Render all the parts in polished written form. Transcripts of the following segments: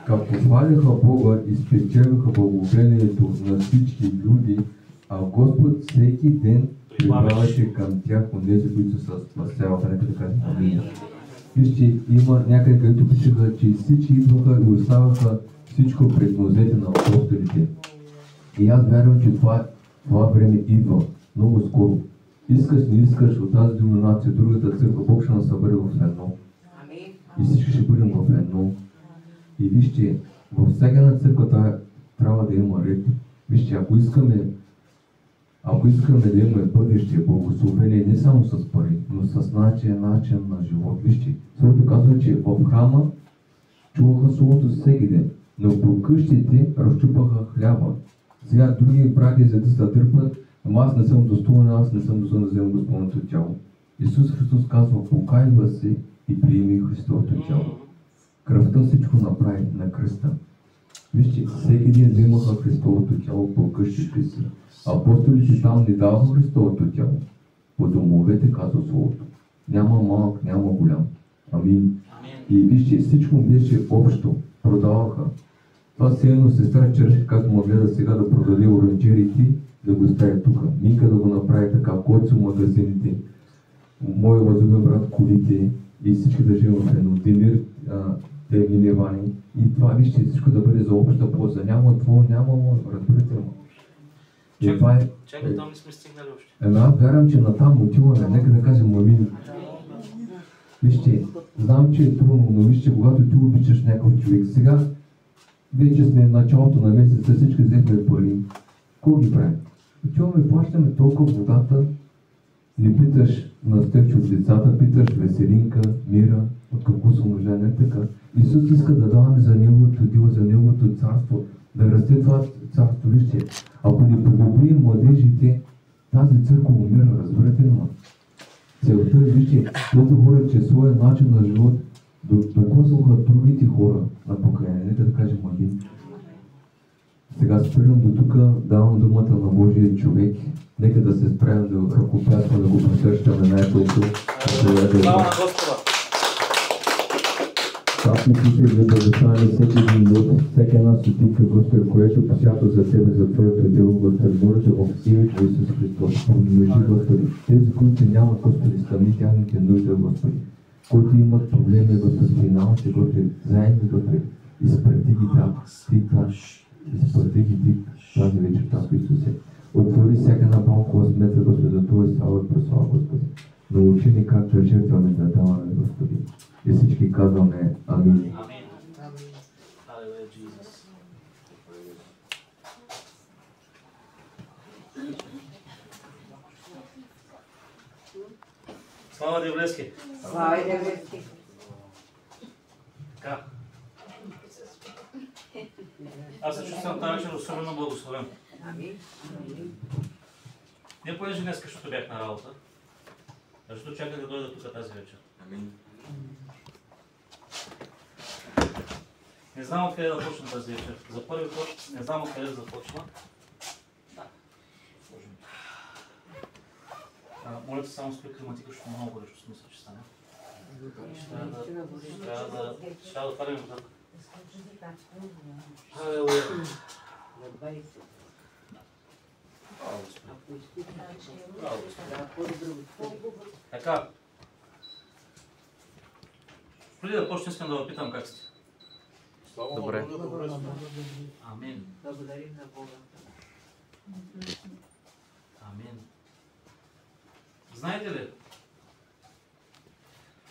Како хвалиха Бога и спечелиха благоволението на всички люди, а Господ всеки ден прибавяше към тях онези, които се спасяваха. Нека да кажем амин. Вижте, има някъде, където пишеха, че всички идваха и оставаха всичко пред нозете на апостолите. И аз вярвам, че това време идва много скоро. Искаш, не искаш, от тази деноминация, другата църква, Бог ще нас събере в едно. И всички ще бъдем в едно. И вижте, във всяка една църква трябва да има ред. Вижте, ако искаме да имаме бъдеще, благословение не само с пари, но с начин на живот. Вижте, Словото казва, че в храма чуваха Словото всеки ден, но по къщите разчупаха хляба. Сега други братя за да се дърпат, ама аз не съм достоен да вземам Господното тяло. Исус Христос казва, покайва се и приеми Христовото тяло. Кръвта всичко направи на кръста. Вижте, всеки ден вземаха Христовото тяло по къщите си. Апостолите там не даваха Христовото тяло. По домовете, казва Словото. Няма малък, няма голям. Амин. И вижте, всичко беше общо. Продаваха. Това силно сестра Черешка, както му гледа сега да продаде оранжерите, да го стави тук. Минка да го направи така, Коцо магазините, моя възлюбен брат колите и всички да живеем в едно. Демир, Миневани. И това, вижте, всичко да бъде за обща полза. Няма твое, няма мое, разбирате ли? Чакай, там не сме стигнали още. Аз вярвам, че натам отиваме. Нека да кажем амин. Вижте, знам, че е трудно, но вижте, когато ти обичаш някакъв човек, сега вече сме началото на месеца, всички взехме пари. Кой ги прави? Отиваме, плащаме толкова водата, не питаш на Стефчо от децата, питаш Веселинка, Мира, от какво са нуждани, така. Исус иска да даваме за Неговото дело, за Неговото царство, да расте това царство. Вижте, ако не подобрим младежите, тази църква умира, разбирате ли ма? Целта е, вижте, тези хора, че своя начин на живот докосваха другите хора на покаяние. Нека да кажем амин. Сега спирам до тук, давам думата на Божия човек. Нека да се справим да ръкопляскаме, да го посрещаме най-толкова. Слава на Господа! Аз мислите да предоставяме всеки един минут, всяка една стотинка, Господи, което посято за Тебе, за Твоето дело, Господи, моля Те в името на Исус Христос. Помножи, Господи, тези, които нямат, Господи, сами тяхните нужди, Господи, които имат проблеми, Господи, финалните, Господи, заедно, Господи, изпрати ги там, изпрати ги тази вечер, Татко Исусе. Отвори всяка една малко сметка, Господи, за Твоя слава и прослава, Господи. Научи ни както е жертваме да даваме, Господи. И всички казваме амин. Амин. Алелуя, Исус. Слава Девлески! Слава Девлески! Така. Аз се чувствам тази вечер особено благословен. Амин. Не понеже днес, защото бях на работа, защото чаках да дойда тук тази вечер. Амин. Не знам откъде да почна тази вечер. За първи път не знам откъде да започна. Да. Моля те само спри климатика, защото много горещо смисъл, че стане. Ще трябва да отварям водата. Алелуя. Така. Преди да почнем, искам да ви питам как сте. Добре. Амин. Благодарим на Бога. Амин. Знаете ли,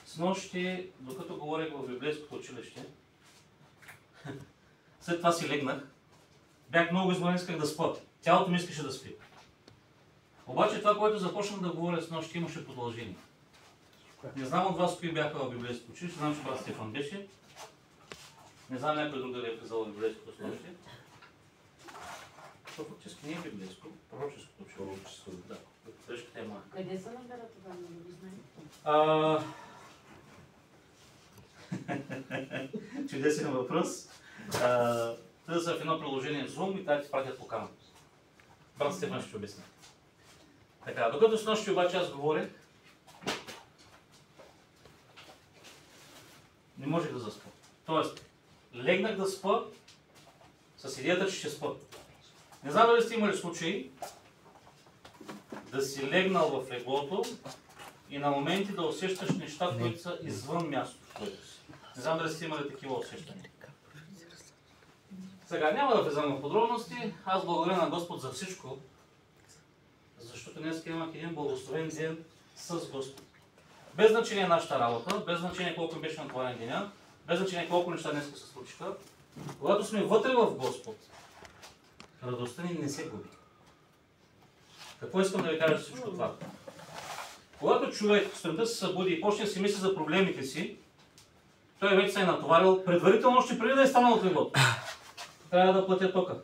снощи, докато говорих в библейското училище, след това си легнах, бях много изморен, исках да спя. Тялото ми искаше да спи. Обаче това, което започнах да говоря снощи, имаше продължение. Не знам от вас кои бяха в библейското училище, знам, че брат Стефан беше. Не знам някой друг дали е влизал в библейското снощи. Това фактически не е библейско, пророческото училище. Да, тежката е моя. Къде се намира това, не го знаете? Чудесен въпрос. Те са в едно приложение Zoom и тази ти пратят покана. Брат Стефан ще обясня. Така, докато с нощи обаче аз говорех, не можех да заспа. Тоест, легнах да спа с идеята, че ще спа. Не знам дали сте имали случаи да си легнал в леглото и на моменти да усещаш неща, които са извън мястото, в което си. Не знам дали сте имали такива усещания. Сега няма да влизам в подробности. Аз благодаря на Господ за всичко, защото днес имах един благословен ден с Господ. Без значение нашата работа, без значение колко ми беше натоварен деня, без значение колко неща днес се случиха, когато сме вътре в Господ, радостта ни не се губи. Какво искам да ви кажа всичко това? Когато човек сутринта се събуди и почне да си мисли за проблемите си, той вече се е натоварил предварително, още преди да е станал от леглото. Трябва да платя тока,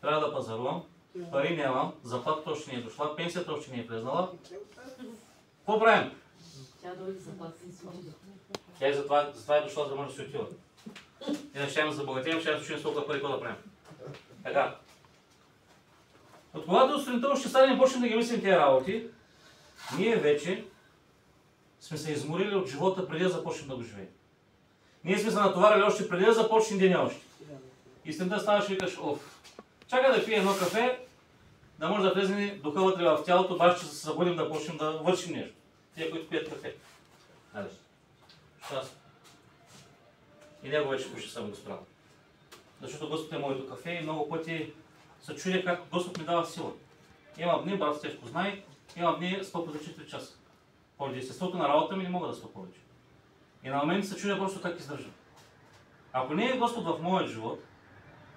трябва да пазарувам, пари нямам, заплатата още не е дошла, пенсията още не е влезнала. Какво правим? Тя дойде заплата и свобода. Тя и затова е дошла, за да може да се отива. Иначе ще имаме забогатеем, ще имаме толкова пари, какво да правим. Така. От когато сутринта ще станем и почнем да ги мислим тези работи, ние вече сме се изморили от живота преди да започнем да го живеем. Ние сме се натоварили още преди да започнем деня още. И сутринта ставаш и викаш, оф, чакай да пие едно кафе, да може да влезе духа вътре в тялото, баш ще се събудим да почнем да вършим нещо. Тия, които пият кафе. Айде. Аз. И него вече почти съм го справил. Защото Господ е моето кафе и много пъти се чудя как Господ ми дава сила. Имам дни, брат Стефко знае, имам дни спа по 4 часа. Поради естеството на работа ми не мога да спа повече. И на моменти се чудя просто как издържам. Ако не е Господ в моят живот,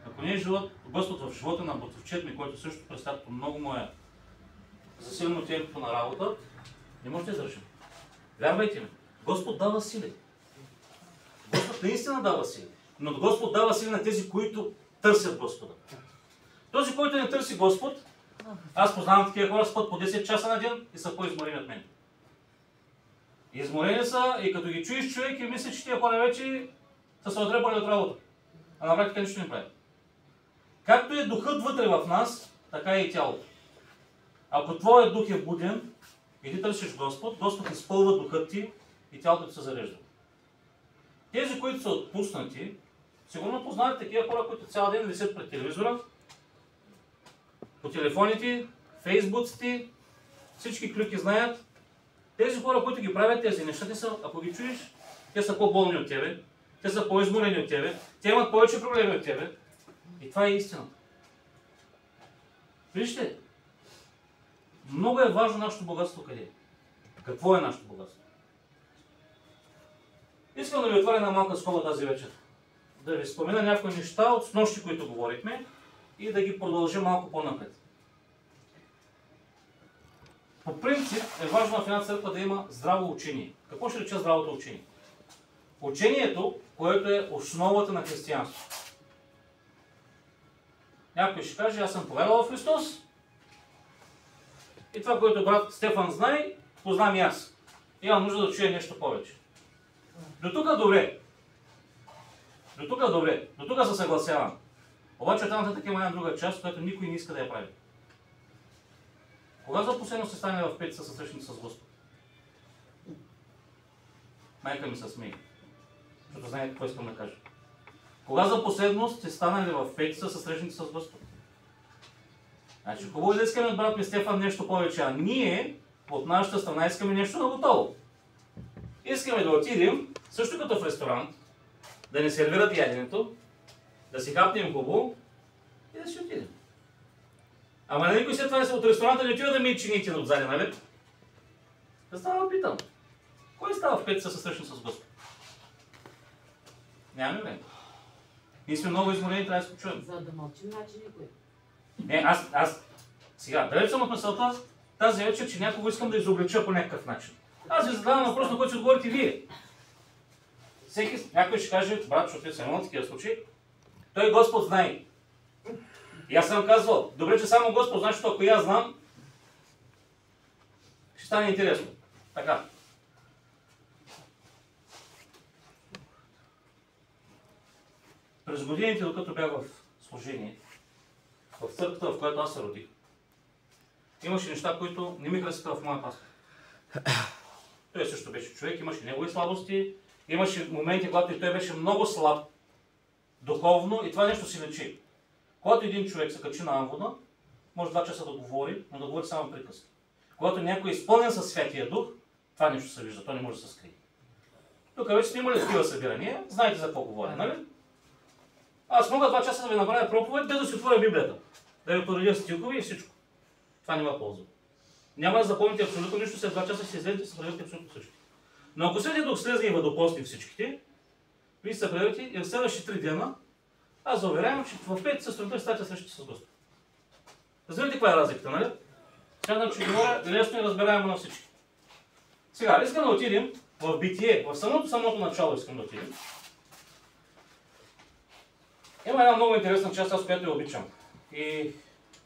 ако не е Господ в живота на братовчет ми, който също представя много моя засилено темпото на работа, не може да издържам. Вярвайте ми, Господ дава сили. Господ наистина дава сили. Но Господ дава сили на тези, които търсят Господа. Този, който не търси Господ, аз познавам такива хора, спът по 10 часа на ден и са по-изморени от мен. Изморени са и като ги чуеш човек и мисли, че тия хора вече са се отрепали от работа. А на практика нищо не прави. Както е духът вътре в нас, така е и тялото. Ако твоят дух е буден и ти търсиш Господ, Господ изпълва духът ти и тялото ти се зарежда. Тези, които са отпуснати, сигурно познават такива хора, които цял ден висят пред телевизора, по телефоните, фейсбуците, всички клюки знаят. Тези хора, които ги правят тези неща, те са, ако ги чуеш, те са по-болни от тебе, те са по-изморени от тебе, те имат повече проблеми от тебе. И това е истината. Вижте, много е важно нашето богатство къде е. Какво е нашето богатство? Искам да ви отворя една малка скоба тази вечер. Да ви спомена някои неща от снощи, които говорихме и да ги продължим малко по-напред. По принцип е важно в една църква да има здраво учение. Какво ще рече здравото учение? Учението, което е основата на християнството. Някой ще каже, аз съм повярвал в Христос и това, което брат Стефан знае, познам и аз. Имам нужда да чуя нещо повече. До тук добре. До тук се съгласявам. Обаче там нататък има една друга част, която никой не иска да я прави. Кога за последно се стане в петица със срещната с Господ? Майка ми се смее, защото знае какво искам да кажа. Кога за последно сте станали в петица със срещната с Господ? Значи хубаво е да искаме от брат ми Стефан нещо повече, а ние от нашата страна искаме нещо на готово. Искаме да отидем, също като в ресторант, да ни сервират яденето, да си хапнем хубаво и да си отидем. Ама на никой след това от ресторанта не отива да ми чините отзади, нали? Да става да питам. Кой става в петица със срещна с Господ? Нямаме време. Ние сме много изморени, трябва да се почуем. За да мълчим, значи никой. Не, аз сега, далеч съм от мисълта тази вечер, че някого искам да изоблича по някакъв начин. Аз ви задавам въпрос, на който ще отговорите вие. Някой ще каже, брат, защото съм имал такива случаи, той Господ знае. И аз съм казвал, добре, че само Господ знае, защото ако и аз знам, ще стане интересно. Така. През годините, докато бях в служение, в църквата, в която аз се родих, имаше неща, които не ми харесаха в моя пастор. Той също беше човек, имаше негови слабости, имаше моменти, когато и той беше много слаб. духовно и това нещо се лечи. Когато един човек се качи на амвона, може 2 часа да говори, но да говори само приказки. Когато някой е изпълнен със Святия Дух, това нещо се вижда, то не може да се скрие. Тук вече сме имали такива събирания, знаете за какво говоря, нали? Аз мога 2 часа да ви направя проповед, без да си отворя Библията. Да ви поредя стихове и всичко. Това няма полза. Няма да запомните абсолютно нищо, след 2 часа ще излезете и се правите абсолютно всичко. Но ако Святия Дух слезе и водопости всичките, вие се правите и в следващите 3 дена, аз заверявам, че в 5 сутринта статия срещате с Господ. Разбирате каква е разликата, нали? Смятам, че говоря лесно и разбираемо на всички. Сега, искам да отидем в Битие, в самото начало искам да отидем. Има една много интересна част, аз която я обичам. И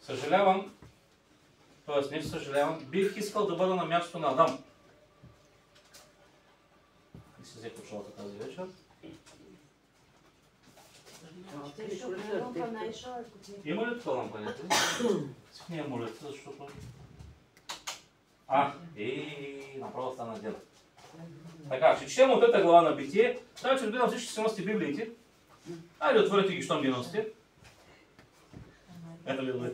съжалявам, т.е. не съжалявам, бих искал да бъда на мястото на Адам. И се взе почалата тази вечер. Има ли това лампанете? Не е молитва, защото... направо стана дело. Така, ще четем от 5 глава на Битие. Сега, че разбирам всички си носите Библиите. Айде, отворете ги, щом ги носите. Ето ли да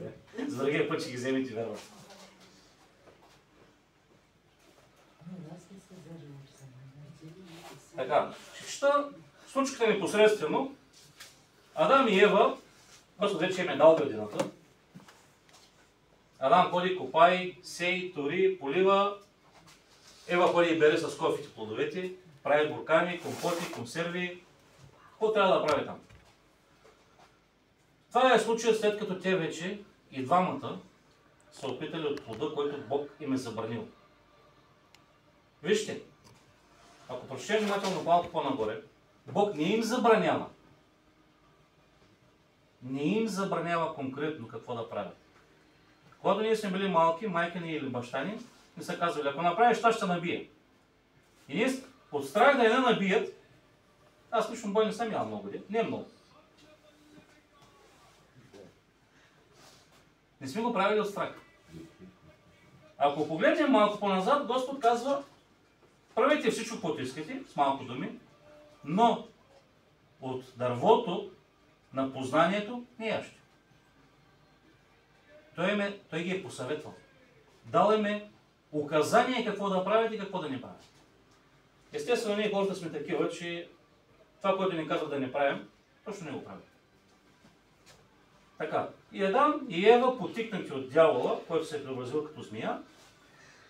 за другия път ще ги вземете, верно. Така, ще чета случката непосредствено. Адам и Ева, Господ вече им е дал градината. Адам ходи, копай, сей, тори, полива. Ева ходи и бере с кофите плодовете, прави буркани, компоти, консерви. Какво трябва да прави там? Това е случая след като те вече и двамата са опитали от плода, който Бог им е забранил. Вижте, ако прочетем внимателно малко по-нагоре, Бог не им забранява. Не им забранява конкретно какво да правят. Когато ние сме били малки, майка ни или баща ни, не са казвали, ако направиш това, ще набие. И ние от страх да я не набият, аз лично бой не съм ял много, не е много. Не сме го правили от страх. Ако погледнем малко по-назад, Господ казва, правете всичко, което искате, с малко думи, но от дървото на познанието не яще. Той ги е посъветвал. Дал им е указание какво да правят и какво да не правят. Естествено, ние хората сме такива, че това, което ни казва да не правим, точно не го правим. Така, и Адам и Ева, потикнати от дявола, който се е преобразил като змия,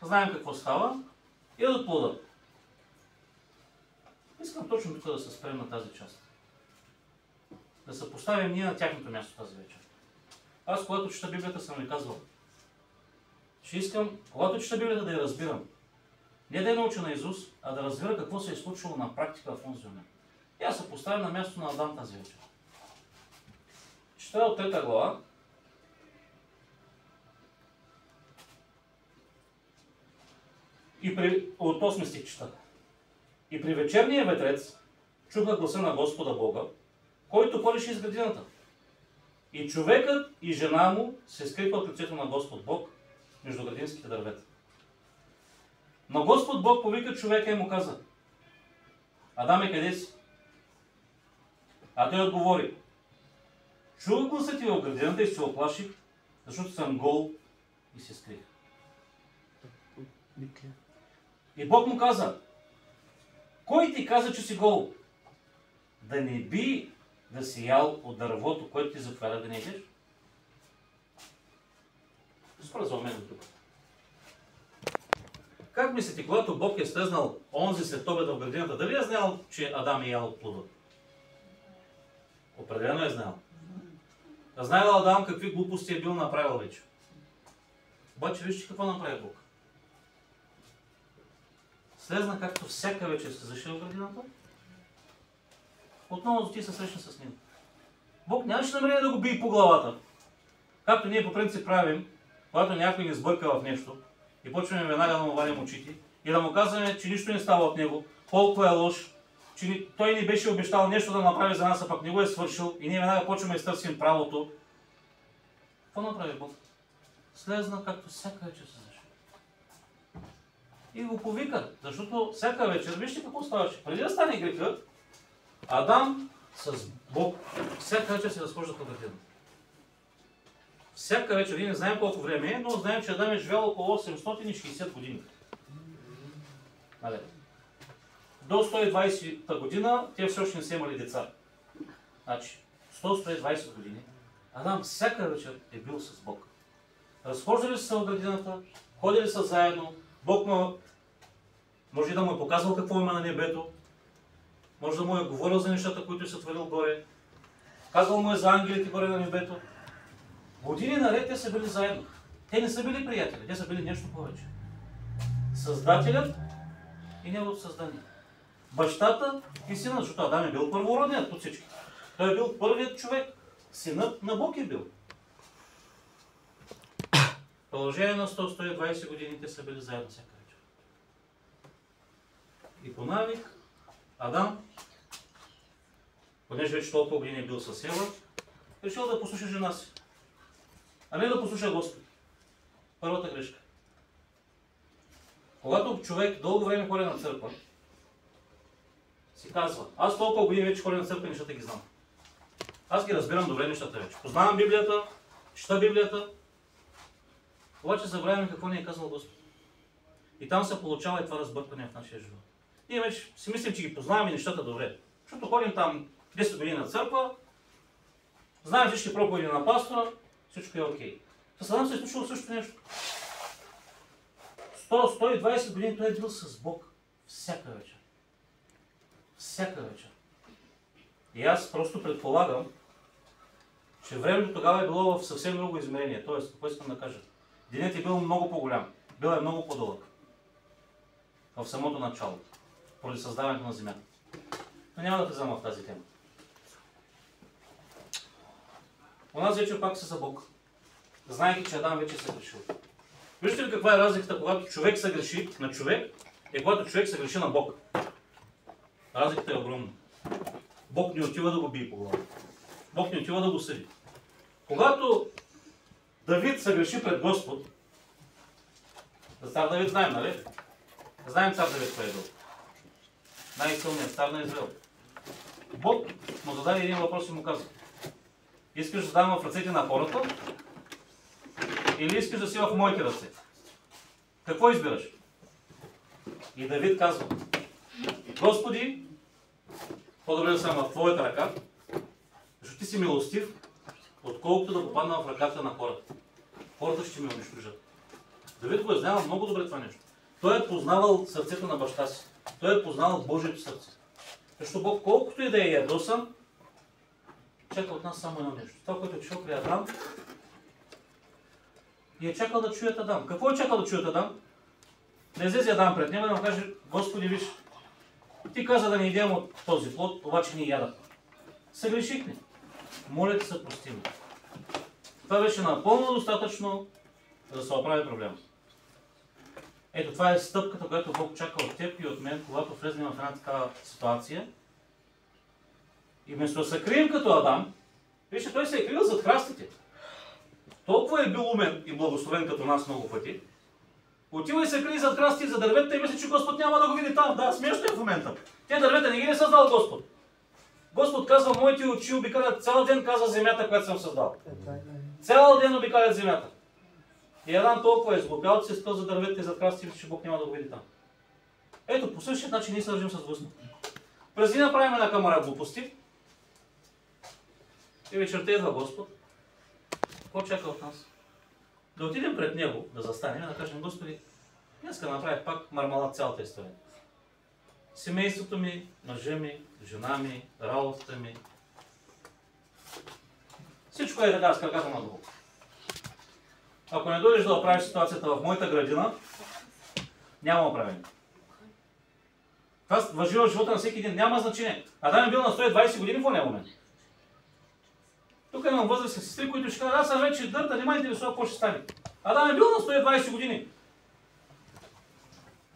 знаем какво става, и от плода. Искам точно тук да се спрем на тази част. Да се поставим ние на тяхното място тази вечер. Аз, когато чета Библията, съм ви казвал, че искам, когато чета Библията, да я разбирам. Не да я науча на Исус, а да разбира какво се е случило на практика в онзи момент. И аз се поставям на място на Адам тази вечер. Чета от 3 глава. От 8 стих чета. И при вечерния ветрец чуха гласа на Господа Бога, който ходеше из градината. И човекът и жена му се скриха от лицето на Господ Бог между градинските дървета. Но Господ Бог повика човека и му каза: Адаме, къде си? А той отговори: чух гласа ти в градината и се оплаших, защото съм гол и се скрих. И Бог му каза: кой ти каза, че си гол? Да не би да си ял от дървото, което ти заповяда да не ядеш? Споразумение до тук. Как мислите, когато Бог е слезнал онзи след обеда в градината, дали е знаел, че Адам е ял от плода? Определено е знаел. Знаел Адам какви глупости е бил направил вече. Обаче вижте какво направи Бог. Слезна както всяка вечер се зашил в градината, отново ти се срещна с него. Бог нямаше намерение да го бие по главата. Както ние по принцип правим, когато някой ни сбърка в нещо и почваме веднага да му валим очите и да му казваме, че нищо не става от него, колко е лош, че той ни беше обещал нещо да направи за нас, а пък не го е свършил и ние веднага почваме да търсим правото. Какво направи Бог? Слезна както всяка вечер се зашил. И го повика, защото всяка вечер, вижте какво ставаше. Преди да стане грехът, Адам с Бог всяка вечер се разхождат по градината. Всяка вечер, ние не знаем колко време е, но знаем, че Адам е живял около 860 години. До 120-та година те все още не са имали деца. Значи, 100-120 години Адам всяка вечер е бил с Бог. Разхождали са в градината, ходили са заедно, Бог може да му е показвал какво има на небето, може да му е говорил за нещата, които е сътворил горе, казал му е за ангелите горе на небето. Години наред те са били заедно. Те не са били приятели, те са били нещо повече. Създателят и неговото създание. Бащата и синът, защото Адам е бил първородният от всички. Той е бил първият човек. Синът на Бог е бил. В продължение на 100-120 години те са били заедно всяка вечер. И по навик Адам, понеже вече толкова години е бил със Ева, решил да послуша жена си, а не да послуша Господ. Първата грешка. Когато човек дълго време ходи на църква, си казва, аз толкова години вече ходя на църква и нещата ги знам. Аз ги разбирам добре нещата вече. Познавам Библията, чета Библията, обаче забравяме какво ни е казал Господ. И там се получава и това разбъркване в нашия живот. Ние вече си мислим, че ги познаваме нещата добре. Защото ходим там 10 години на църква, знаем всички проповеди на пастора, всичко е окей. С Адам се е случило също нещо. 100-120 години той е бил с Бог всяка вечер. Всяка вечер. И аз просто предполагам, че времето тогава е било в съвсем друго измерение. Тоест, какво искам да кажа? Денят е бил много по-голям. Бил е много по-дълъг. В самото начало. Поради създаването на земята. Но няма да влизам в тази тема. Онази вечер пак са за Бог. Знаейки, че Адам вече се е грешил. Виждате ли каква е разликата, когато човек се греши на човек и когато човек се греши на Бог? Разликата е огромна. Бог не отива да го бие по глава. Бог не отива да го съди. Когато Давид се греши пред Господ, за цар Давид знаем, нали? Знаем цар Давид кой е бил. Най-силният цар на Израел. Бог му зададе един въпрос и му каза: искаш да дам в ръцете на хората или искаш да си в моите ръце? Какво избираш? И Давид казва: Господи, по-добре да съм в твоята ръка, защото ти си милостив, отколкото да попадна в ръката на хората. Хората ще ме унищожат. Давид го е знал много добре това нещо. Той е познавал сърцето на баща си. Той е познавал Божието сърце. Защото Бог, колкото и да е ядосан, чака от нас само едно нещо. Това, което е чул при Адам, и е чакал да чуят Адам. Какво е чакал да чуят Адам? Да излезе Адам пред него и да му каже: Господи, виж, ти каза да не идем от този плод, обаче ни ядат. Съгрешихме. Моля ти се, прости ме. Това беше напълно достатъчно, за да се оправи проблема. Ето, това е стъпката, която Бог чака от теб и от мен, когато влезнем в една такава ситуация. И вместо да се крием като Адам, вижте, той се е крил зад храстите. Толкова е бил умен и благословен като нас много пъти. Отива и се крие зад храстите, за дърветата и мисли, че Господ няма да го види там. Да, смешно е в момента. Те дървета не ги е създал Господ. Господ казва: моите очи обикалят цял ден, казва земята, която съм създал. Цял ден обикалят земята. И Адам толкова е сглупял, че се спъл за дърветата и зад храстите и мисли, че Бог няма да го види там. Ето, по същия начин ние се държим с Господ. През деня правим една камара глупости. И вечерта идва Господ. Какво чака от нас? Да отидем пред Него, да застанем и да кажем: Господи, днеска направих пак мармалат цялата история. Семейството ми, мъжа ми, жена ми, работата ми. Всичко е така с краката на Бог. Ако не дойдеш да оправиш ситуацията в моята градина, няма оправение. Това важи в живота на всеки един. Няма значение. Адам е бил на 120 години в ония момент. Тук имам възрастни сестри, които ще кажат: аз съм вече дърта, не ме интересува какво ще стане. Адам е бил на 120 години.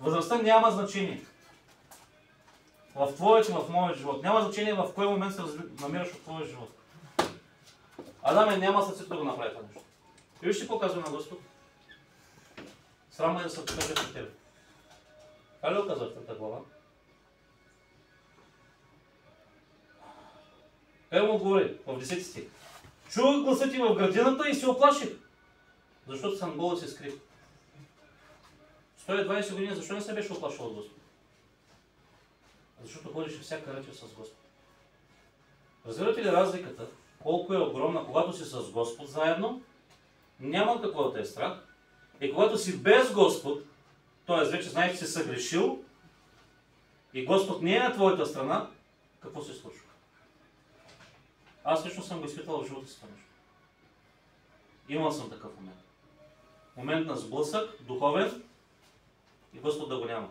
Възрастта няма значение. В твоят и в моят живот. Няма значение в кой момент се намираш от твоя живот. Адам няма сърцето да го направи това нещо. И вижте какво казва на Господ. Срам е да се покаже пред тебе. Как ли го казва в трета глава? Къде му отговори? В 10 стих. Чувах гласа ти в градината и се оплаших, защото съм гол и се скрих. 120 години, защо не се беше оплашил от Господ? Защото ходеше всяка вечер с Господ. Разбирате ли разликата? Колко е огромна, когато си с Господ заедно, няма какво да те е страх. И когато си без Господ, т.е. вече знаеш, че си съгрешил и Господ не е на твоята страна, какво се случва? Аз лично съм го изпитал в живота си това нещо. Имал съм такъв момент. Момент на сблъсък, духовен, и Господ да го няма.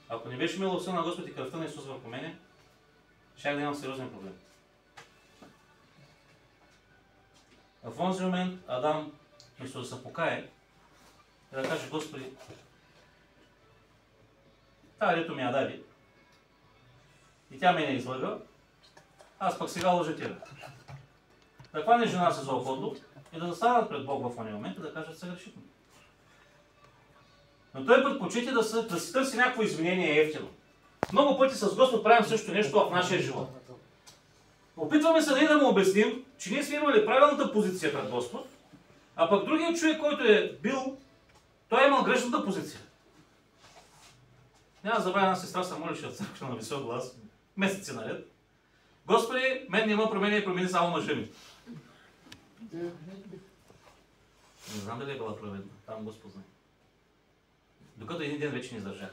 Ако не беше милостта на Господ и кръвта на Исус върху мене, щях да имам сериозен проблем. В онзи момент Адам, вместо да се покае, да каже: Господи, тази дето ми я даде и тя ме не излъга, аз пък сега лъжа тя. Да хване жена си за ухото и да застанат пред Бог в онзи момент и да кажат: съгрешихме. Но той предпочита да си търси някакво извинение ефтино. Много пъти с Господ правим също нещо в нашия живот. Опитваме се да му обясним, че ние сме имали правилната позиция пред Господ, а пък другият човек, който е бил, той е имал грешната позиция. Няма да забравя, една сестра се молеше от църквата на висок глас, месеци наред: Господи, мен няма промени и промени само мъжа ми. Не знам дали е била проведена, там Господ знае. Докато един ден вече не издържах.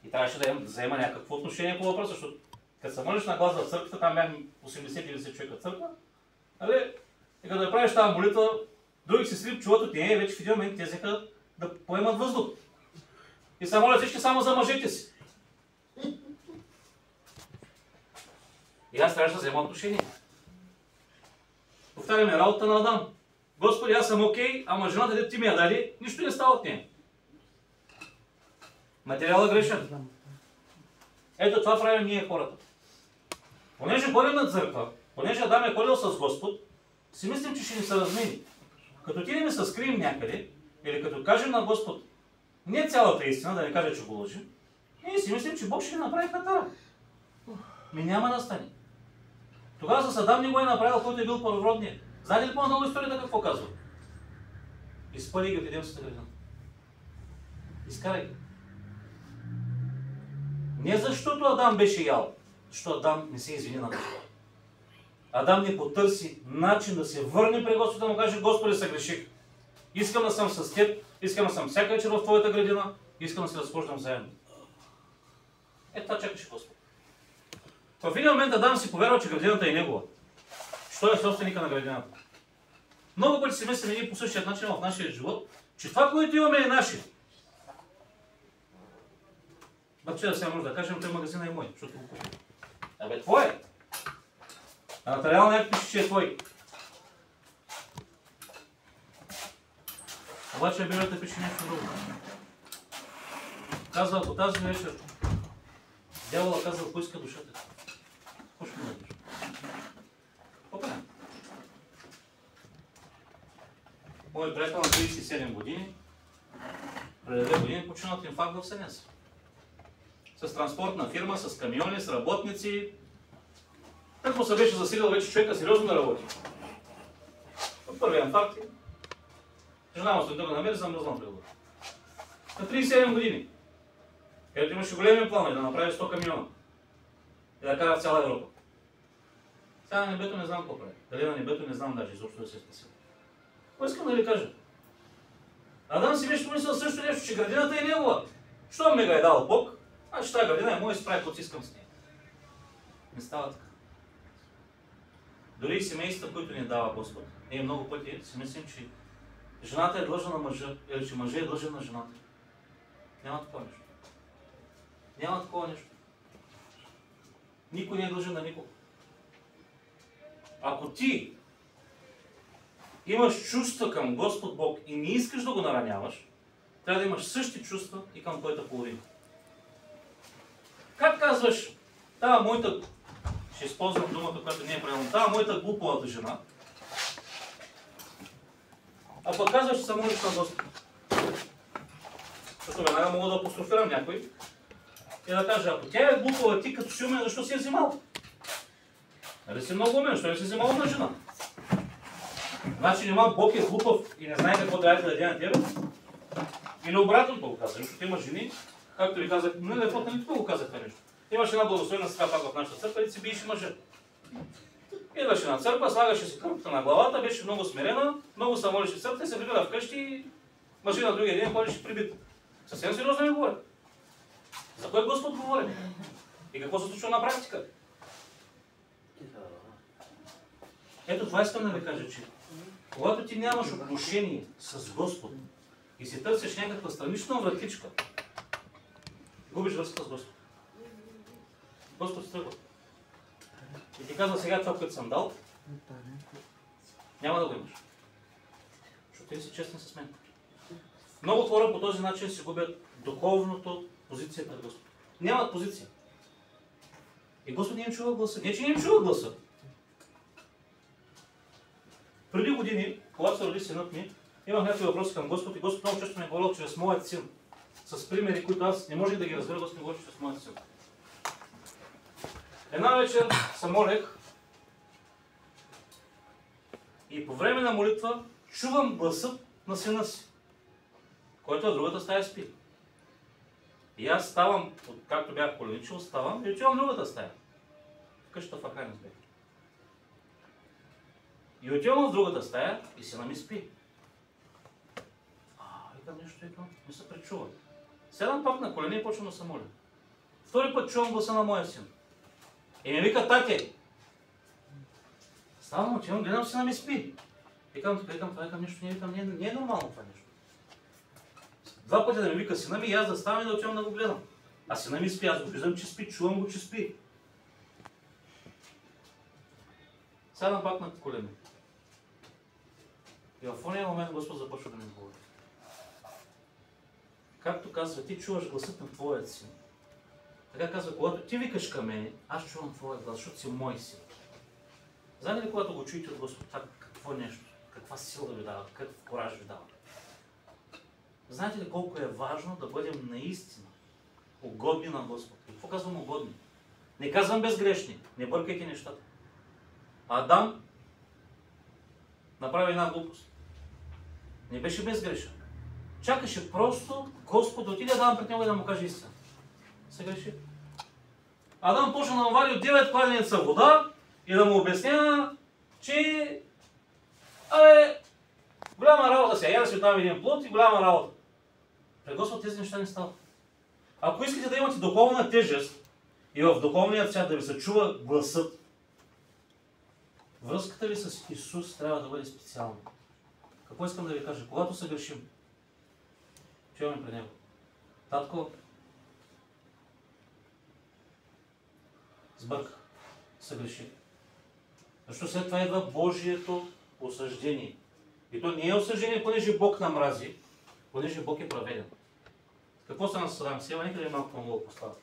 И трябваше да взема някакво отношение по въпроса, защото като се молиш на глас в църквата, там бяхме 80-90 човека в църква, нали? И като да правиш тази молитва, други си слип чуват и вече в един момент те взеха да поемат въздух. И се молят всички само за мъжете си. И аз трябваше да взема отношение. Повтаряме работа на Адам. Господи, аз съм окей, ама жената, дето ти ми я даде, нищо не става от нея. Материалът грешен. Ето това правим ние хората. Понеже ходим на църква, понеже Адам е ходил с Господ, си мислим, че ще ни се размени. Като ти не ми се скрием някъде, или като кажем на Господ не цялата истина, да не каже, че го лъжи, ние си мислим, че Бог ще ни направи катара. Ми няма да стане. Тогава с Адам не го е направил, който е бил първородният. Знаете ли по-надолу историята какво казва? Изпъли ги от Едемската градина. Изкарай ги. Не защото Адам беше ял, защото Адам не се извини на Господ. Адам не потърси начин да се върне при Господ, да му каже: Господи, съгреших. Искам да съм с теб, искам да съм всяка вечер в твоята градина, искам да се разхождам заедно. Ето това чакаше Господ. В един момент Адам си повярва, че градината е негова. Що е собственика на градината. Много пъти си мислим ние по същия начин в нашия живот, че това, което имаме, е наше. Вчера сега може да кажем, той магазина е мой, защото го купим. Абе, твой е. А нотариално някак пише, че е твой. Обаче Библията пише нещо друго. Казва, ако тази вечер дявола казва: поиска душата. Какво ще му дадеш? Опа. Моят приятел на 37 години, преди 2 години почина от инфаркт в Сенес. С транспортна фирма, с камиони, с работници. Как му се беше засилил вече човека сериозно да работи. От първия инфаркт жена му след да го намери, замръзнал прилога. На 37 години. Където имаше големи планове да направи 100 камиона и да кара в цяла Европа. Сега на небето не знам какво прави. Дали на небето не знам даже изобщо да се е спасил. Какво искам да ви кажа? Адам си беше помислил също нещо, че градината е негова. Що ми га е дал Бог? Значи тази градина е моя и се прави каквото си искам с нея. Не става така. Дори и семейства, които ни дава Господ, ние много пъти си мислим, че жената е длъжна на мъжа, или че мъжът е длъжен на жената. Няма такова нещо. Няма такова нещо. Никой не е длъжен на никого. Ако ти имаш чувства към Господ Бог и не искаш да го нараняваш, трябва да имаш същи чувства и към твоята половина. Как казваш: тава моята, ще използвам думата, която не е правилна, тава моята глуповата жена, а пък казваш, че се молиш на Господ. Защото веднага мога да апострофирам някой и да кажа: ако тя е глупава, ти като си умен, защо си я взимал? Нали си много умен, що не си взимал на жена? Значи нема Бог е глупав и не знае какво трябва да даде на тебе? Или обратното го каза, защото има жени, както ви казах, не лепот, не го казахме нещо. Имаше една благословена сестра пак в нашата църква и си биеше мъжа. Идваше на църква, слагаше си кърпата на главата, беше много смирена, много се молеше в църква и се прибира вкъщи и мъжа на другия ден ходеше прибит. Съвсем сериозно ми говоря. За кой Господ говори? И какво се случва на практика? Ето това искам да ви кажа, че когато ти нямаш отношение с Господ и си търсиш някаква странична вратичка, губиш връзка с Господ. Господ се тръгва. И ти казва сега това, което съм дал, няма да го имаш. Защото ти си честен с мен. Много хора по този начин си губят духовното позиция пред Господ. Нямат позиция. И Господ не им чува гласа. Не, че не им чува гласа. Преди години, когато се роди синът ми, имах някакви въпроси към Господ и Господ много често ми е говорил чрез моят син. С примери, които аз не можех да ги разбера, Господ ми говори чрез моят син. Една вечер се молех и по време на молитва чувам гласът на сина си, който в другата стая спи. И аз ставам, както бях коленичил, ставам и отивам в другата стая. В къщата в Ахайна бях. И отивам в другата стая и сина ми спи. Викам нещо, не се пречува. Седам пак на колене и почвам да се моля. Втори път чувам гласа на моя син. И ми вика, тате. Ставам, отивам, гледам, сина ми спи. Викам нещо, не е нормално това нещо. Два пъти да ми вика сина ми и аз да ставам и да отивам да го гледам. А сина ми спи, аз го виждам, че спи, чувам го, че спи. Сядам пак на колене. И в ония момент Господ започва да ми говори. Както казва, ти чуваш гласът на твоят син. Така казва, когато ти викаш към мене, аз чувам твоят глас, защото си мой син. Знаете ли, когато го чуете от Господ, какво нещо, каква сила ви дава, какъв кораж ви дава? Знаете ли колко е важно да бъдем наистина угодни на Господ? И какво казвам угодни? Не казвам безгрешни, не бъркайте нещата. Адам направи една глупост. Не беше безгрешен. Чакаше просто Господ да отиде Адам пред него и да му каже истина. Се греши. Адам почна да му вади от 9 кладенеца вода и да му обяснява, че голяма работа сега, я да си оттам един плод и голяма работа. Пред Господ тези неща не стават. Ако искате да имате духовна тежест и в духовния свят да ви се чува гласът, връзката ви с Исус трябва да бъде специална. Какво искам да ви кажа? Когато се грешим, чуваме пред Него. Татко, сбърках, се греши. Защото след това идва Божието осъждение. И то не е осъждение, понеже Бог намрази, понеже Бог е праведен. Какво стана с Адам? Сега нека да малко по-много поставя.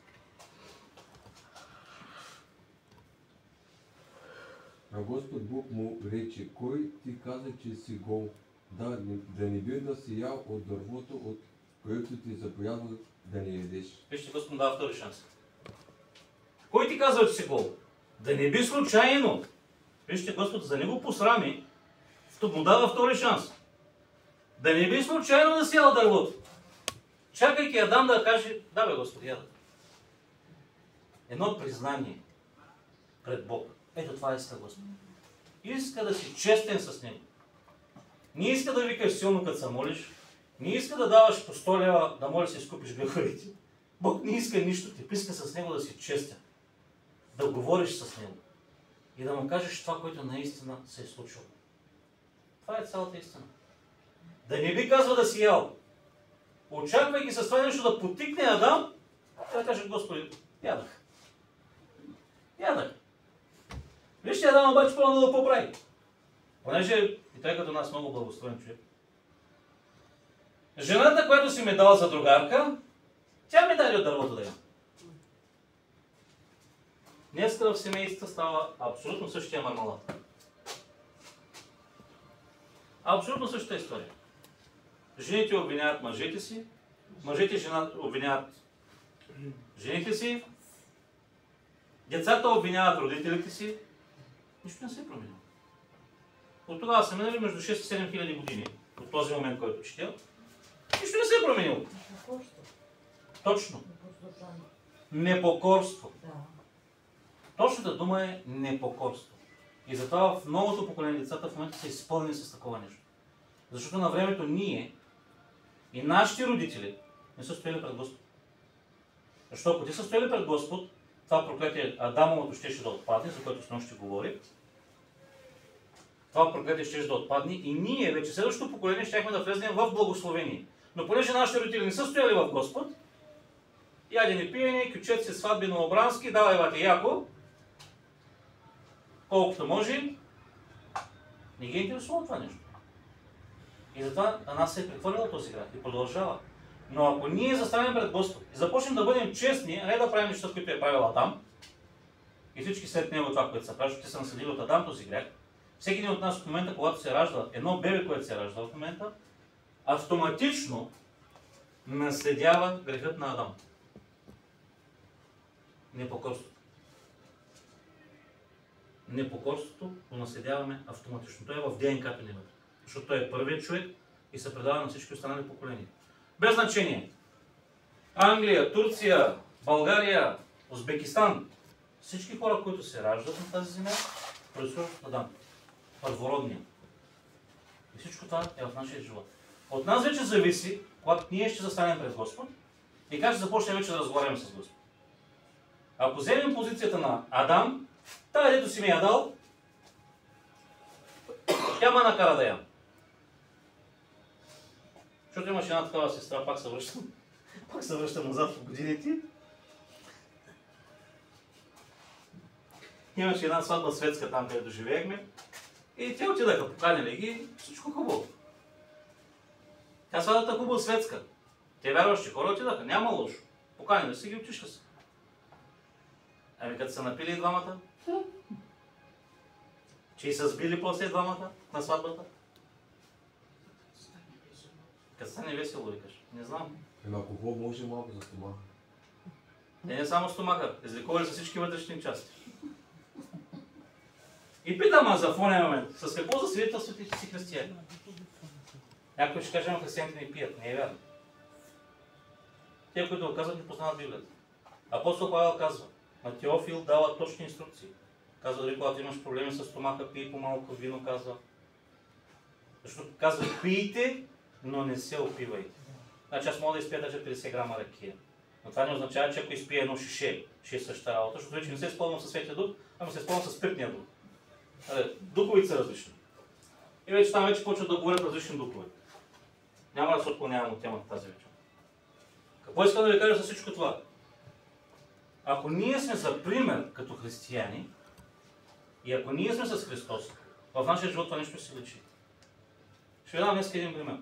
А Господ Бог му рече, кой ти каза, че си гол? Да не би да си ял от дървото, от което ти заповядва да не ядеш. Вижте, Господ му дава втори шанс. Кой ти казва, че си гол? Да не би случайно. Вижте, Господ за него посрами, му дава втори шанс. Да не би случайно да си ял дървото. Чакайки Адам да каже, да бе, Господ, яда. Едно признание пред Бог. Ето това иска Господ. Иска да си честен с Него. Не иска да викаш силно, като се молиш. Не иска да даваш по 100 лева да можеш да си изкупиш греховете. Бог не иска нищо. Ти иска с Него да си честен. Да говориш с Него. И да му кажеш това, което наистина се е случило. Това е цялата истина. Да не би казва да си ял. Очаквайки с това нещо да потикне Адам, да каже, Господи, ядах. Ядах. Вижте Адам обаче по-надолу да поправи. Понеже и той като нас много благословен човек. Жената, която си ме дала за другарка, тя ми даде от дървото да ям. Днеска в семейството става абсолютно същия мармалат. Абсолютно същата история. Жените обвиняват мъжете си, мъжете обвиняват жените си, децата обвиняват родителите си, Нищо не се е променило. От тогава са минали между 6 и 7 хиляди години, от този момент, който четя. Нищо не се е променило. Точно. Непокорство. Точната дума е непокорство. И затова в новото поколение децата в момента са изпълнени с такова нещо. Защото на времето ние и нашите родители не са стояли пред Господ. Защото ако те са стояли пред Господ, това проклятие Адамовото щеше да отпадне, за което с нощ ще говори. Това проклятие щеше да отпадне и ние вече следващото поколение щяхме да влезнем в благословение. Но понеже нашите родители не са стояли в Господ, ядени, пиени, кючеци, сватби, новобрански, давай вате яко, колкото може, не ги интересува това нещо. И затова на нас се е прехвърлил този грях и продължава. Но ако ние застанем пред Господ и започнем да бъдем честни, а не да правим неща, които е правил Адам, и всички след него това, което са правили, защото те са наследили от Адам този грях, всеки един от нас в момента, когато се ражда едно бебе, което се ражда в момента, автоматично наследява грехът на Адам. Непокорството. Непокорството го наследяваме автоматично. Той е в ДНК-то ни вътре. Защото той е първият човек и се предава на всички останали поколения. Без значение. Англия, Турция, България, Узбекистан. Всички хора, които се раждат на тази земя, произхождат от Адам. Първородния. И всичко това е в нашия живот. От нас вече зависи, когато ние ще застанем пред Господ и как ще започнем вече да разговаряме с Господ. Ако вземем позицията на Адам, тая дето си ми я дал, тя ме накара да ям. Защото имаш една такава сестра, пак се връщам назад в годините. Имаше една сватба светска там, където живеехме. И те отидаха, поканили ги, всичко хубаво. Тя сватбата е хубаво светска. Те вярващи хора отидаха, няма лошо. Поканили си ги, отишха се. Ами като са напили двамата, че и са сбили после двамата на сватбата. Като стане весело, викаш. Не знам. На алкохол може малко за стомаха. Не само стомаха, излекували са всички вътрешни части. И питам аз за фония момент, с какво засвидетелствате, че си християни? Някой ще каже, християните не пият. Не е вярно. Те, които го казват, не познават Библията. Апостол Павел казва, на Теофил дава точни инструкции. Казва, дали когато имаш проблеми с стомаха, пий по-малко вино, казва. Защото казва, пийте, но не се опивайте. Значи аз мога да изпия даже 50 грама ракия. Но това не означава, че ако изпия едно шише, ще е същата работа, защото вече не се изпълвам със Светия Дух, ами се изпълвам със спиртния дух. Духовите са различни. И вече там вече почват да говорят различни духове. Няма да се отклонявам от темата тази вечер. Какво искам да ви кажа за всичко това? Ако ние сме за пример като християни и ако ние сме с Христос, в нашия живот това нещо се личи. Ще ви дам днес един пример.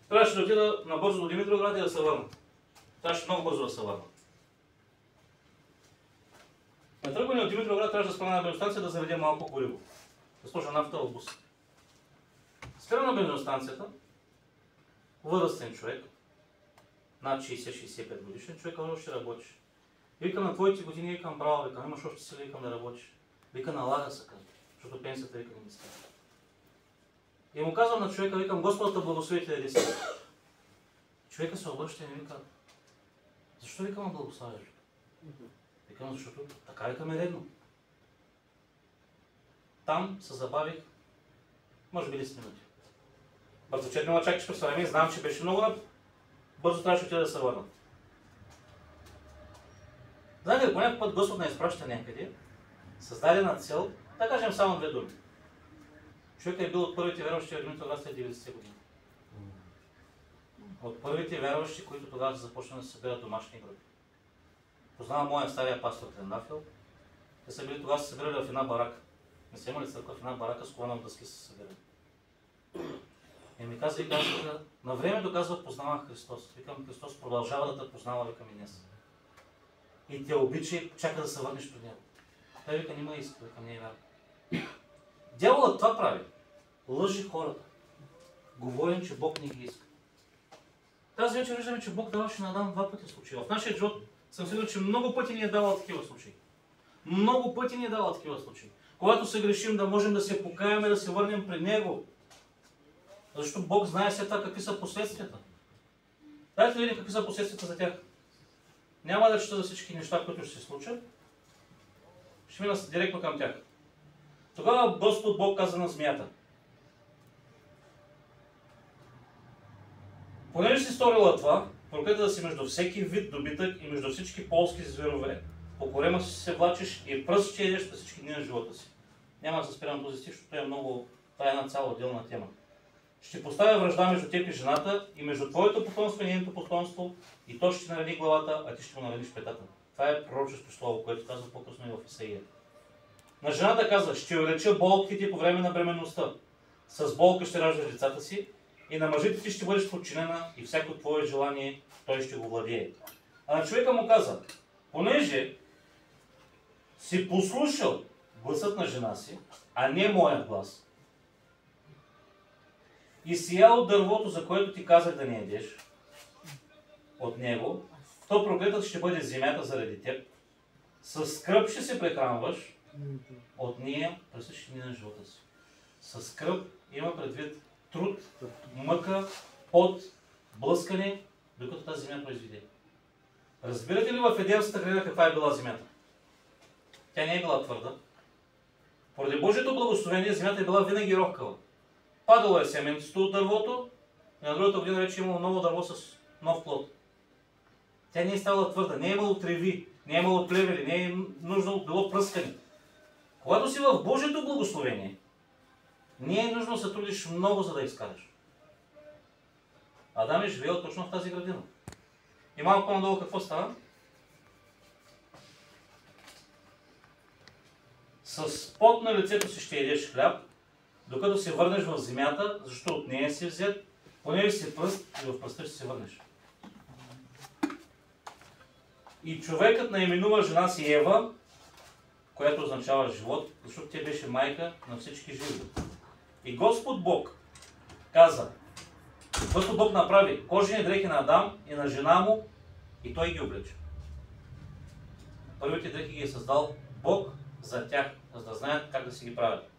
Трябваше да отида набързо до Димитровград и да се върна. Трябваше много бързо да се върна. На тръгване от Димитровград трябваше да спомена на бензиностанция да заведе малко гориво. Да сложа нафта в буса. Спирам на бензиностанцията, възрастен човек, над 60-65 годишен човек, който още работиш. Викам на твоите години, викам браво, викам, имаш още сили, викам да работиш. Вика налага се, казва, защото пенсията вика не ми става. И му казвам на човека, викам, Господа да благослови ти да иди сега. Човека се обръща и ми вика, защо викам благославяш? Викам, защото така викам е редно. Там се забавих, може би 10 минути. Бързочетно ма чакаш през време и знам, че беше много бързо трябваше отида да се върна. Знаете ли, по някакъв път Господ не изпраща някъде, създаде на цел, да кажем само две думи. Човекът е бил от първите вярващи в Димитровград след 90 години. От първите вярващи, които тогава се започнаха да се събират домашни групи. Познавам моя стария пастор Трендафил. Те са били тогава се събирали в една барака. Не са имали църква в една барака с колона от дъски се събирали. И ми каза, на времето казва, познавах Христос. Викам, Христос продължава да те познава, викам и днес. И те обича и чака да се върнеш при него. Той вика, не ме иска, викам, не е вярно. Дяволът това прави. Лъжи хората. Говорим, че Бог не ги иска. Тази вечер виждаме, че Бог даваше на Адам 2 пъти случаи. В нашия живот съм сигурен, че много пъти ни е давал такива случаи. Много пъти ни дава такива случаи. Когато се грешим, да можем да се покаяме, да се върнем при Него. Защото Бог знае след това какви са последствията. Дайте да видим какви са последствията за тях. Няма да чета за всички неща, които ще се случат. Ще мина директно към тях. Тогава Господ Бог каза на змията: понеже си сторила това, проклета да си между всеки вид добитък и между всички полски зверове. По корема си се влачиш и пръст ще едеш през всички дни на живота си. Няма да се спирам този стих, защото това е една цяла отделна тема. Ще поставя вражда между теб и жената и между твоето потомство и нейното потомство, и то ще ти нарани главата, а ти ще му нараниш петата. Това е пророческо слово, което казва по-късно и в Исаия. На жената казва: ще увелича болките по време на бременността. С болка ще раждаш децата си, и на мъжете ти ще бъдеш подчинена, и всяко твое желание той ще го владее. А на човека му каза: понеже си послушал гласът на жена си, а не моят глас, и си ял от дървото, за което ти казах да не ядеш от него, то проклетът ще бъде земята заради теб. С скръб ще се прехранваш от нея през всички дни на живота си. С скръб има предвид труд, мъка, пот, блъскане, докато тази земя произведе. Разбирате ли в Едемската градина каква е била земята? Тя не е била твърда. Поради Божието благословение земята е била винаги рохкава. Падало е семенцето от дървото, и на другата година вече имало ново дърво с нов плод. Тя не е ставала твърда, не е имало треви, не е имало плевели, не е нужно било пръскане. Когато си в Божието благословение, не е нужно да се трудиш много, за да изкараш. Адам е живеел точно в тази градина. И малко по-надолу какво става? С пот на лицето си ще ядеш хляб, докато се върнеш в земята, защото от нея си взет, понеже си пръст и в пръста ще се върнеш. И човекът наименува жена си Ева, която означава живот, защото тя беше майка на всички живи. И Господ Бог каза, Господ Бог направи кожени дрехи на Адам и на жена му, и той ги облече. Първите дрехи ги е създал Бог за тях, за да знаят как да си ги правят.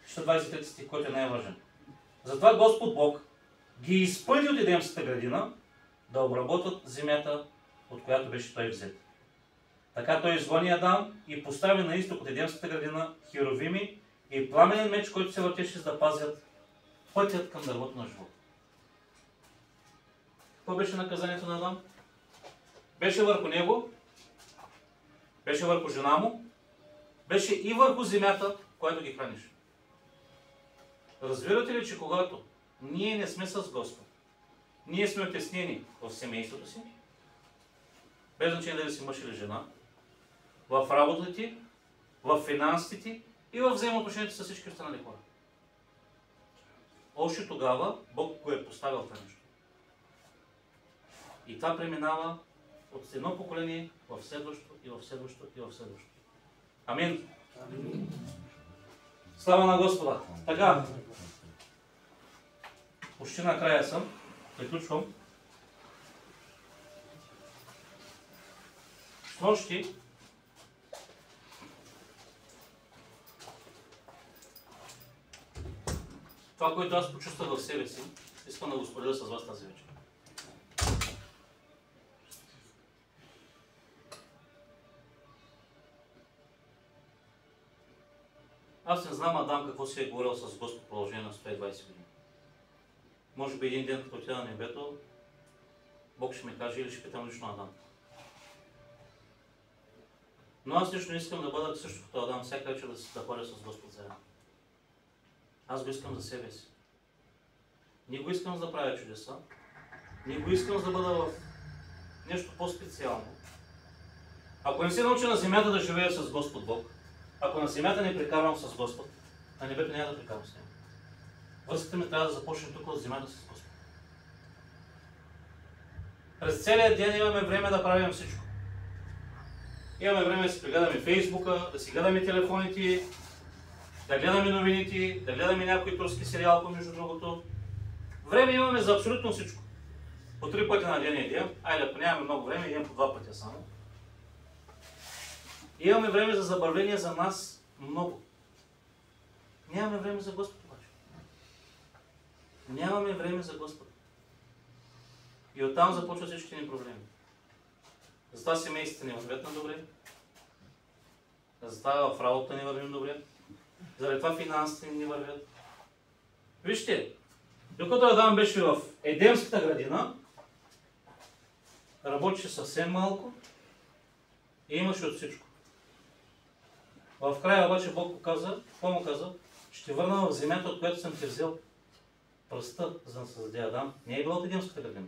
Ще 23 стих, който е най-важен. Затова Господ Бог ги изпъди от Едемската градина да обработват земята, от която беше той взет. Така той изгони Адам и постави на изток от Едемската градина херовими и пламенен меч, който се въртеше, за да пазят пътят към дървото на живота. Какво беше наказанието на Адам? Беше върху него, беше върху жена му, беше и върху земята, която ги храниш. Разбирате ли, че когато ние не сме с Господ, ние сме отеснени в семейството си, без значение дали си мъж или жена, в работата ти, в финансите ти и в взаимоотношението с всички останали хора. Още тогава Бог го е поставил това нещо. И това преминава от едно поколение в следващото и в следващото и в следващото. Амин. Слава на Господа. Така. Почти накрая съм. Приключвам. Снощи това, което аз почувствах в себе си, искам да го споделя с вас тази вечер. Аз не знам Адам какво си е говорил с Господ в продължение на 120 години. Може би един ден, като отида на небето, Бог ще ми каже или ще питам лично Адам. Но аз лично искам да бъда също като Адам, всяка вечер да ходя с Господ заедно. Аз го искам за себе си. Не го искам за да правя чудеса. Не го искам за да бъда в нещо по-специално. Ако не се науча на земята да живея с Господ Бог, ако на земята не прекарвам с Господ, на небето няма да прекарвам с Него. Връзката ми трябва да започне тук от земята с Господ. През целия ден имаме време да правим всичко. Имаме време да си прегледаме Фейсбука, да си гледаме телефоните, да гледаме новините, да гледаме някой турски сериал, между другото. Време имаме за абсолютно всичко. По 3 пъти на ден едем, айде ако нямаме много време, едем по 2 пъти само. Имаме време за забавление за нас много. Нямаме време за Господ обаче. Нямаме време за Господ. И оттам започват всичките ни проблеми. Затова семействата ни вървят на добре. Затова в работа ни вървим добре. Заради това финансите ни вървят. Вижте, докато Адам беше в Едемската градина, работеше съвсем малко и имаше от всичко. В края обаче Бог показа, какво му каза? Ще върна в земята, от която съм те взел пръста, за да създаде Адам. Не е била от Едемската градина.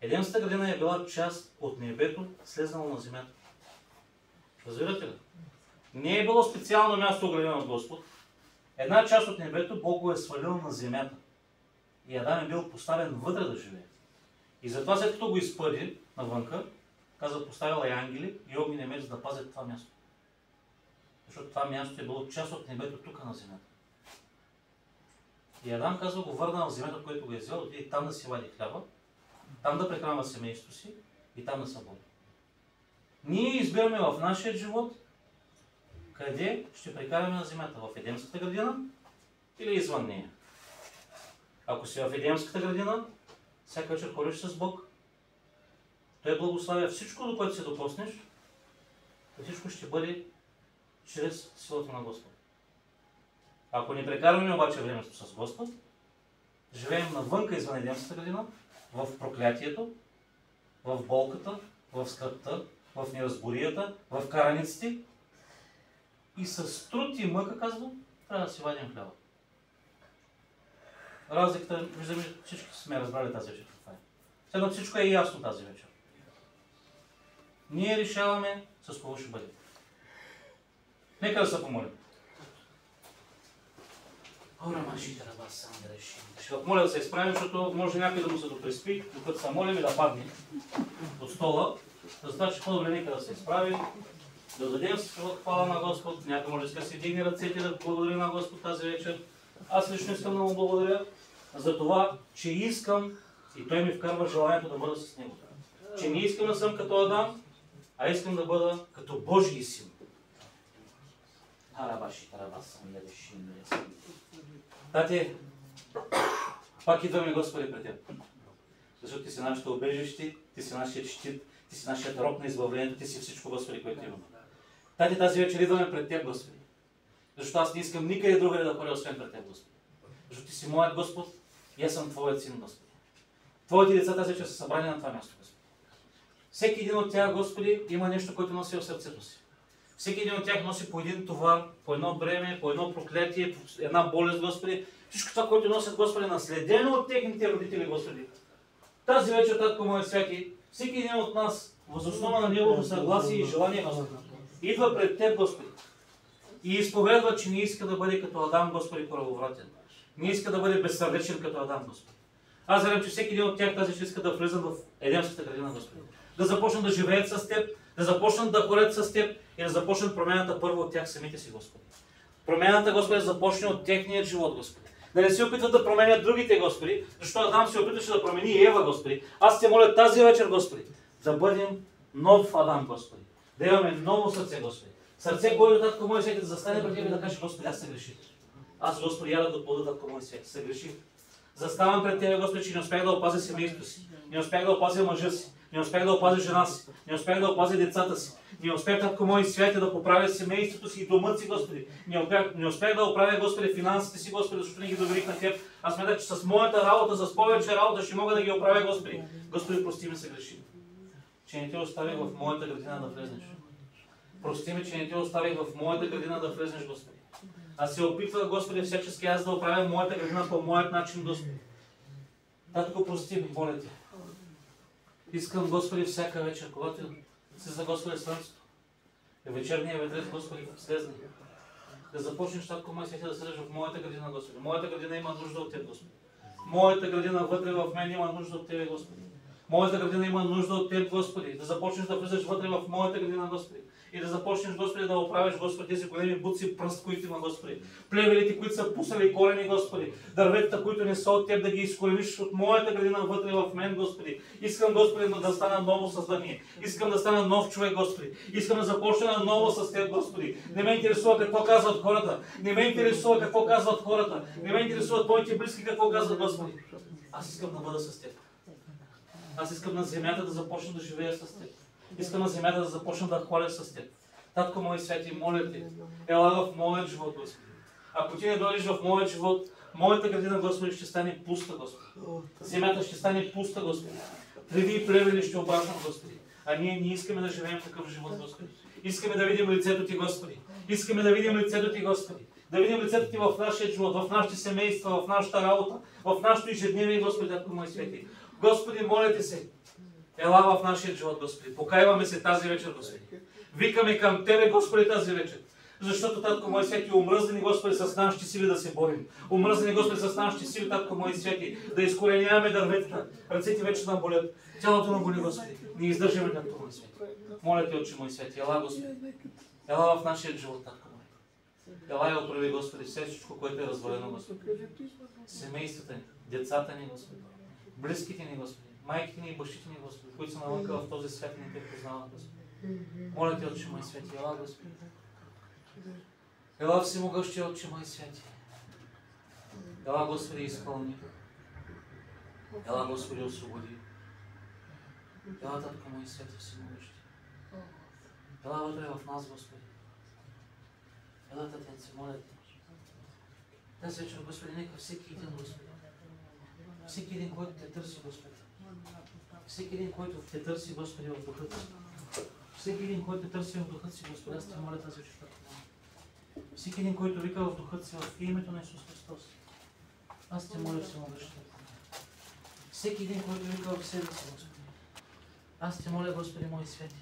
Едемската градина е била част от небето, слезнало на земята. Разбирате ли? Не е било специално място оградено от Господ. Една част от небето Бог го е свалил на земята. И Адам е бил поставен вътре да живее. И затова след като го изпъди навънка, каза, поставила и ангели и огнен меч да пазят това място. Защото това място е било част от небето тук на земята. И Адам казва, го върна в земята, което го е взел, отиде там да си вади хляба, там да прехранва семейството си и там да се води. Ние избираме в нашия живот къде ще прекараме на земята, в Едемската градина или извън нея. Ако си в Едемската градина, всяка вечер ходиш с Бог, Той благославя всичко, до което се докоснеш, и всичко ще бъде чрез силата на Господ. Ако не прекарваме обаче времето с Господ, живеем навънка извън Едемската градина, в проклятието, в болката, в скръбта, в неразборията, в караниците и с труд и мъка, казва, трябва да си вадим хляба. Разликата, виждаме, всички сме разбрали тази вечер каква е. Следно всичко е ясно тази вечер. Ние решаваме с кого ще бъде. Нека да се помолим. Ора, машите, раба, сам да решим. Ще моля да се изправим, защото може някой да му се допреспи, докато се молим и да падне от стола. Затова, че по-добре нека да се изправим, да дадем хвала на Господ. Някой може да си дигне ръцете да благодари на Господ тази вечер. Аз лично искам да му благодаря за това, че искам и той ми вкарва желанието да бъда с него. Че не искам да съм като Адам, а искам да бъда като Божий син. Тати, пак идваме, Господи, пред Теб. Защото Ти си нашето убежище, Ти си нашият щит, Ти си нашият роб на избавлението, Ти си всичко, Господи, което имаме. Тати, тази вечер идваме пред Теб, Господи. Защото аз не искам никъде другаде да ходя, освен пред Теб, Господи. Защото Ти си моят Господ и аз съм Твоят син, Господи. Твоите деца тази вечер са събрани на това място, Господи. Всеки един от тях, Господи, има нещо, което носи в сърцето си. Всеки един от тях носи по един товар, по едно бреме, по едно проклятие, по една болест, Господи. Всичко това, което носят, Господи, наследено от техните родители, Господи. Тази вечер, Татко мой святи, всеки един от нас, въз основа на неговото съгласие и желание, Господи, идва пред Теб, Господи, и изповядва, че не иска да бъде като Адам, Господи, правовратен. Не иска да бъде безсърдечен като Адам, Господи. Аз знам, че всеки един от тях тази ще иска да влизат в Едемската градина, Господи. Да започнат да живеят с Теб, да започнат да ходят с Теб и да започнат промяната първо от тях самите си, Господи. Промяната, Господи, започне от техният живот, Господи. Да не се опитват да променят другите, Господи, защото Адам се опитваше да промени и Ева, Господи. Аз Те моля тази вечер, Господи, да бъдем нов Адам, Господи. Да имаме ново сърце, Господи. Сърце, което, Татко мой святи, да застане пред Тебе и да каже, Господи, аз се греших. Аз, Господи, я да отплода, Татко мой святи, се греших. Заставам пред Тебе, Господи, че не успях да опазя семейството си, не успях да опазя мъжа си, не успях да опазя жена си, не успях да опазя децата си, не успях, Татко мой святи, да поправя семейството си и домът си, Господи. Не успях да оправя, Господи, финансите си, Господи, защото не ги доверих на Теб. Аз смятах, че с моята работа, с повече работа ще мога да ги оправя, Господи. Господи, прости ме, се грешим. Че не Те оставих в моята градина да влезнеш. Прости ме, че не Те оставих в моята градина да влезнеш, Господи. Аз се опитвах, Господи, всячески аз да оправя моята градина по моят начин, Господи. Татко, прости ми, моля Те. Искам, Господи, всяка вечер, когато се за Господи слънцето, и вечерния ветрец, Господи, слезни. Да започнеш, Татко мой святи, да седеш в моята градина, Господи. Моята градина има нужда от Теб, Господи. Моята градина вътре в мен има нужда от Тебе, Господи. Моята градина има нужда от Теб, Господи, да започнеш да влизаш вътре в моята градина, Господи. И да започнеш, Господи, да оправиш, Господи, тези големи буци пръст, които има, Господи. Плевелите, които са пуснали корени, Господи. Дърветата, които не са от Теб, да ги изкорениш от моята градина вътре в мен, Господи. Искам, Господи, да стана ново създание. Искам да стана нов човек, Господи. Искам да започна ново с Теб, Господи. Не ме интересува какво казват хората. Не ме интересува какво казват хората. Не ме интересуват моите близки какво казват, Господи. Аз искам да бъда с Теб. Аз искам на земята да започна да живея с Теб. Искам на земята да започна да ходя с Теб. Татко мой святи, моля Те, ела в моят живот, Господи. Ако Ти не дойдеш в моят живот, моята градина, Господи, ще стане пуста, Господи. Земята ще стане пуста, Господи. Треви и плевели ще обаждам, Господи. А ние не искаме да живеем такъв живот, Господи. Искаме да видим лицето Ти, Господи. Искаме да видим лицето Ти, Господи. Да видим лицето Ти в нашия живот, в нашите семейства, в нашата работа, в нашето ежедневие, Господи, Татко мой свети. Господи, моля Те се, ела в нашия живот, Господи. Покайваме се тази вечер, Господи. Викаме към Тебе, Господи, тази вечер. Защото, Татко мой свети, омръзнени, Господи, с нашите сили да се борим. Омръзнени, Господи, с нашите сили, Татко мой свети, да изкореняваме дърветата. Ръцете вече нам болят. Тялото нам боли, Господи. Не издържаме, Татко мой свети. Моля Те, Отче мой свети, ела, Господи. Ела в нашия живот, Татко мой. Ела и оправи, Господи, всичко, което е развалено, Господи. Семействата ни, децата ни, Господи. Близките ни, Господи. Майките ни и бащите ни, Господи, които са навънка в този свят и не Те познават, Господи. Моля Те, Отче мой свети, ела, Господи. Ела всемогъщи, Отче мой свети. Ела, Господи, изпълни. Ела, Господи, освободи. Ела, Татко мой свети, всемогъщи. Ела вътре в нас, Господи. Ела, Татенце, моля Те. Тази вечер, Господи, нека всеки един, Господи. Всеки един, който Те търси, Господи. Всеки един, който Те търси, Господи, в духът си. Всеки един, който Те търси в духът си, Господи, аз Те моля тази вечер. Всеки един, който вика в духът си, в името на Исус Христос. Аз Те моля всемогъщ. Всеки един, който вика в себе си, Господи. Аз Те моля, Господи, мой свети.